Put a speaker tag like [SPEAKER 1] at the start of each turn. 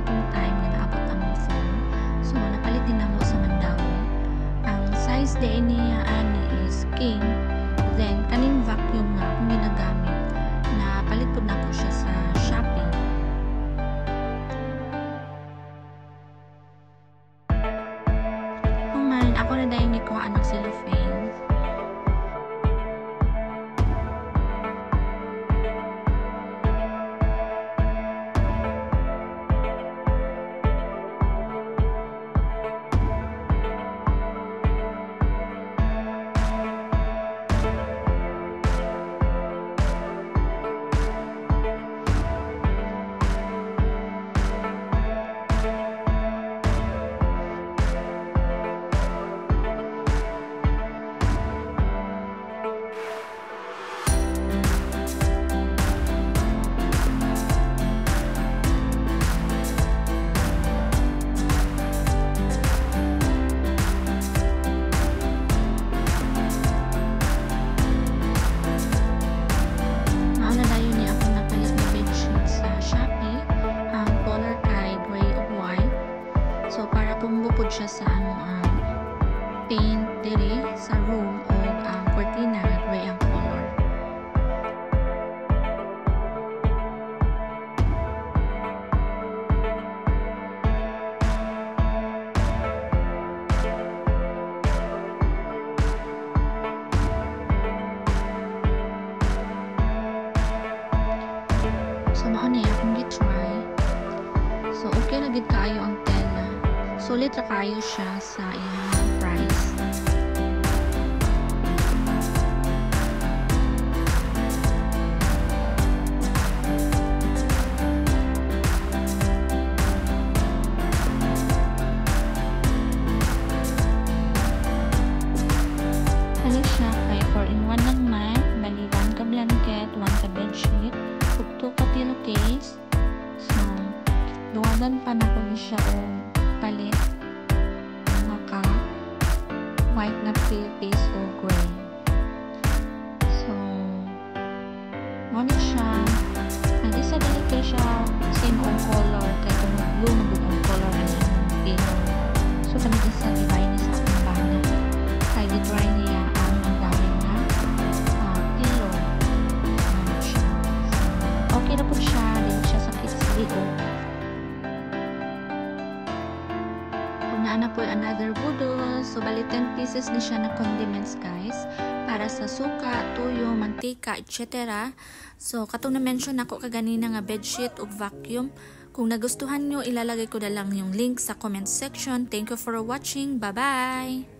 [SPEAKER 1] akong time nga naabot ang phone. So napalit din namo sa Mandawi. Ang size din niya ani is king. Then kaning vacuum nga akong ginagamit, napalit pud nako siya sa Shopee. Human ako na dayon gikuha ng cellophane. Bukod siya sa paint diri sa room o cortina nga gray ang color. So mao ni akong gitry. So okay na gid kaayo ang tela. Sulit ra kayo siya sa iyang price. Halos siya kay 4-in-1 lang man. Bali 1 ka blanket, 1 ka bedsheet, ug 2 ka pillowcase. So, duwagan pa na ko siya palit maka white na pillowcase o gray. So muna siya ang isa dali kay siya same on color kay kung blue magud ang color ang pillow. So kami isa divide ni sa akong bana kay gitry niya ang dami na pillow. So, okay na po siya din siya sa kids ligo. Ana po another budol. So bali 10 pieces ni siya na condiments guys para sa suka, tuyo, mantika, etc. So katong na mention ako kaganina nga bedsheet ug vacuum. Kung nagustuhan nyo, ilalagay ko na lang yung link sa comment section. Thank you for watching. Bye bye.